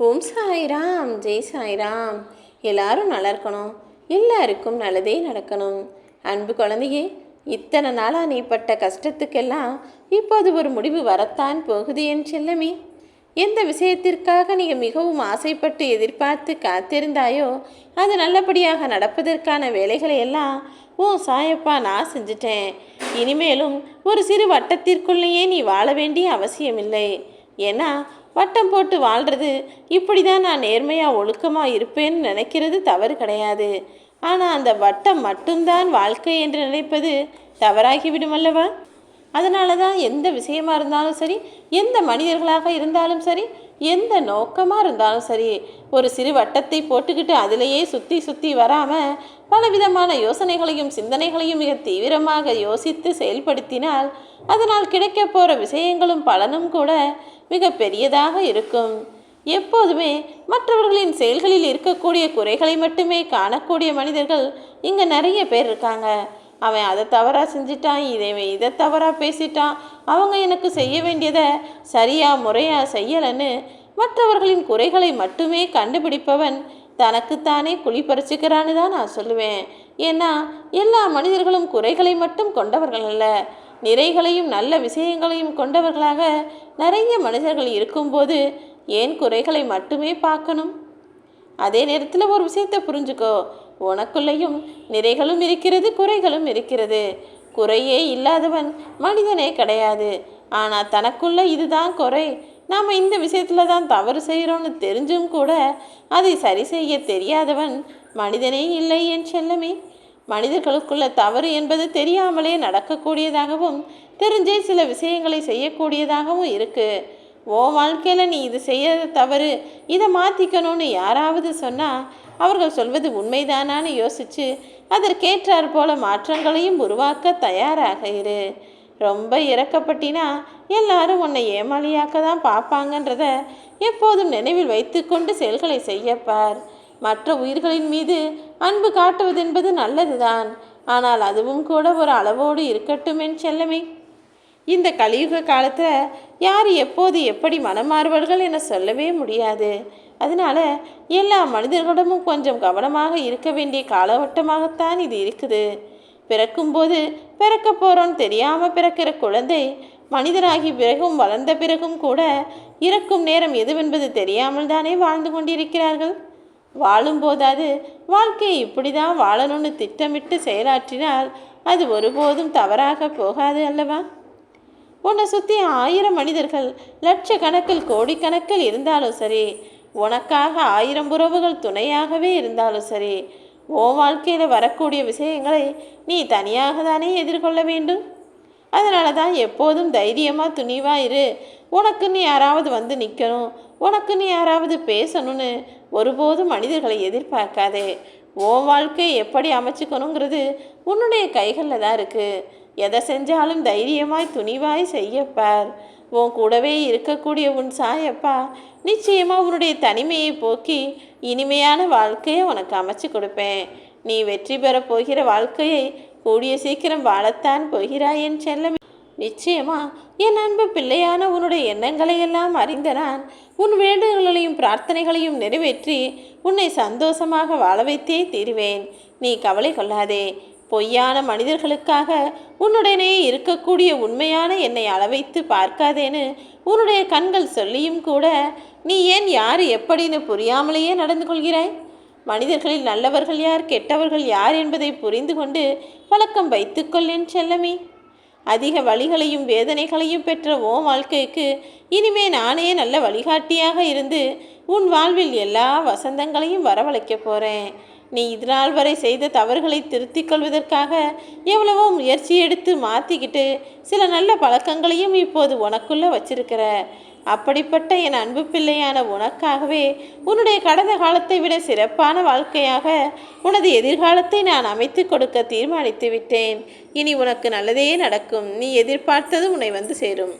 ஓம் சாய்ராம், ஜெய் சாய்ராம். எல்லாரும் நல்லா இருக்கணும், எல்லாருக்கும் நல்லதே நடக்கணும். அன்பு குழந்தையே, இத்தனை நாளாக நீ பட்ட கஷ்டத்துக்கெல்லாம் இப்போது ஒரு முடிவு வரத்தான் போகுது என் செல்லமே. எந்த விஷயத்திற்காக நீ மிகவும் ஆசைப்பட்டு எதிர்பார்த்து காத்திருந்தாயோ அது நல்லபடியாக நடப்பதற்கான வேலைகளை எல்லாம் சாயப்பா நான் செஞ்சிட்டேன். இனிமேலும் ஒரு சிறு வட்டத்திற்குள்ளேயே நீ வாழ வேண்டிய அவசியமில்லை. ஏன்னா வட்டம் போட்டு வாழ்கிறது இப்படி தான் நான் நேர்மையாக ஒழுக்கமாக இருப்பேன்னு நினைக்கிறது தவறு கிடையாது. ஆனால் அந்த வட்டம் மட்டும்தான் வாழ்க்கை என்று நினைப்பது தவறாகிவிடும் அல்லவா? அதனால தான் எந்த விஷயமா இருந்தாலும் சரி, எந்த மனிதர்களாக இருந்தாலும் சரி, எந்த நோக்கமாக இருந்தாலும் சரி, ஒரு சிறு வட்டத்தை போட்டுக்கிட்டு அதிலேயே சுற்றி சுற்றி வராமல் பலவிதமான யோசனைகளையும் சிந்தனைகளையும் மிக தீவிரமாக யோசித்து செயல்படுத்தினால் அதனால் கிடைக்க போகிற விஷயங்களும் பலனும் கூட மிக பெரியதாக இருக்கும். எப்போதுமே மற்றவர்களின் செயல்களில் இருக்கக்கூடிய குறைகளை மட்டுமே காணக்கூடிய மனிதர்கள் இங்கே நிறைய பேர் இருக்காங்க. அவன் அதை தவறாக செஞ்சிட்டான், இதை தவறாக பேசிட்டான், அவங்க எனக்கு செய்ய வேண்டியதை சரியாக முறையாக செய்யலைன்னு மற்றவர்களின் குறைகளை மட்டுமே கண்டுபிடிப்பவன் தனக்குத்தானே குழி பறிச்சுக்கிறான்னு தான் நான் சொல்லுவேன். ஏன்னா எல்லா மனிதர்களும் குறைகளை மட்டும் கொண்டவர்கள் அல்ல, நிறைகளையும் நல்ல விஷயங்களையும் கொண்டவர்களாக நிறைய மனிதர்கள் இருக்கும்போது ஏன் குறைகளை மட்டுமே பார்க்கணும்? அதே நேரத்தில் ஒரு விஷயத்தை புரிஞ்சுக்கோ, உனக்குள்ளேயும் நிறைகளும் இருக்கிறது, குறைகளும் இருக்கிறது. குறையே இல்லாதவன் மனிதனே கிடையாது. ஆனால் தனக்குள்ள இதுதான் குறை, நாம் இந்த விஷயத்தில் தான் தவறு செய்கிறோன்னு தெரிஞ்சும் கூட அதை சரி செய்ய தெரியாதவன் மனிதனே இல்லை என் செல்லமே. மனிதர்களுக்குள்ள தவறு என்பது தெரியாமலே நடக்கக்கூடியதாகவும் தெரிஞ்சே சில விஷயங்களை செய்யக்கூடியதாகவும் இருக்குது. வாழ்க்கையில் நீ இது செய்ய தவறு, இதை மாற்றிக்கணும்னு யாராவது சொன்னால் அவர்கள் சொல்வது உண்மைதானான்னு யோசித்து அதற்கேற்றாற் போல மாற்றங்களையும் உருவாக்க தயாராக இரு. ரொம்ப இறக்கப்பட்டினா எல்லாரும் உன்னை ஏமாளியாக்க தான் பார்ப்பாங்கன்றத எப்போதும் நினைவில் வைத்து கொண்டு செயல்களை செய்யப்பார். மற்ற உயிர்களின் மீது அன்பு காட்டுவதென்பது நல்லதுதான், ஆனால் அதுவும் கூட ஒரு அளவோடு இருக்கட்டும் என் செல்லமே. இந்த கலியுக காலத்தில் யார் எப்போது எப்படி மனமாறுவார்கள் என சொல்லவே முடியாது. அதனால எல்லா மனிதர்களிடமும் கொஞ்சம் கவனமாக இருக்க வேண்டிய காலகட்டமாகத்தான் இது இருக்குது. பிறக்கும்போது பிறக்க போகிறோன்னு தெரியாமல் பிறக்கிற குழந்தை மனிதராகி பிறகும் வளர்ந்த பிறகும் கூட இறக்கும் நேரம் எதுவென்பது தெரியாமல் தானே வாழ்ந்து கொண்டிருக்கிறார்கள். வாழும்போதாது வாழ்க்கையை இப்படி தான் வாழணும்னு திட்டமிட்டு செயலாற்றினால் அது ஒருபோதும் தவறாக போகாது அல்லவா? உன்னை சுற்றி 1000 மனிதர்கள் லட்சக்கணக்கில் கோடிக்கணக்கில் இருந்தாலும் சரி, உனக்காக 1000 உறவுகள் துணையாகவே இருந்தாலும் சரி, வாழ்க்கையில் வரக்கூடிய விஷயங்களை நீ தனியாக தானே எதிர்கொள்ள வேண்டும். அதனால தான் எப்போதும் தைரியமாக துணிவாக இரு. உனக்குன்னு யாராவது வந்து நிற்கணும், உனக்குன்னு யாராவது பேசணும்னு ஒருபோதும் மனிதர்களை எதிர்பார்க்காதே. வாழ்க்கையை எப்படி அமைச்சுக்கணுங்கிறது உன்னுடைய கைகளில் தான் இருக்குது. எதை செஞ்சாலும் தைரியமாய் துணிவாய் செய்யப்பார். கூடவே இருக்கக்கூடிய உன் சாயப்பா நிச்சயமாக உன்னுடைய தனிமையை போக்கி இனிமையான வாழ்க்கையை உனக்கு அமைச்சு கொடுப்பேன். நீ வெற்றி பெற போகிற வாழ்க்கையை கூடிய சீக்கிரம் வாழத்தான் போகிறாய் என் செல்லம். நிச்சயமா என் அன்பு பிள்ளையான உன்னுடைய எண்ணங்களை எல்லாம் அறிந்த நான் உன் வேண்டுதல்களையும் பிரார்த்தனைகளையும் நிறைவேற்றி உன்னை சந்தோஷமாக வாழ வைத்தே தீருவேன். நீ கவலை கொள்ளாதே. பொய்யான மனிதர்களுக்காக உன்னுடனே இருக்கக்கூடிய உண்மையான என்னை அளவைத்து பார்க்காதேன்னு உன்னுடைய கண்கள் சொல்லியும் கூட நீ ஏன் யார் எப்படின்னு புரியாமலேயே நடந்து கொள்கிறாய்? மனிதர்களில் நல்லவர்கள் யார், கெட்டவர்கள் யார் என்பதை புரிந்து கொண்டு பழக்கம் வைத்துக்கொள்ளேன் செல்லமே. அதிக வழிகளையும் வேதனைகளையும் பெற்ற வாழ்க்கைக்கு இனிமே நானே நல்ல வழிகாட்டியாக இருந்து உன் வாழ்வில் எல்லா வசந்தங்களையும் வரவழைக்க போகிறேன். நீ இதனால் வரை செய்த தவறுகளை திருத்திக் கொள்வதற்காக எவ்வளவோ முயற்சி எடுத்து மாற்றிக்கிட்டு சில நல்ல பழக்கங்களையும் இப்போது உனக்குள்ளே வச்சிருக்கிற. அப்படிப்பட்ட என் அன்பு பிள்ளையான உனக்காகவே உன்னுடைய கடந்த காலத்தை விட சிறப்பான வாழ்க்கையாக உனது எதிர்காலத்தை நான் அமைத்து கொடுக்க தீர்மானித்து விட்டேன். இனி உனக்கு நல்லதே நடக்கும். நீ எதிர்பார்த்தது உன்னை வந்து சேரும்.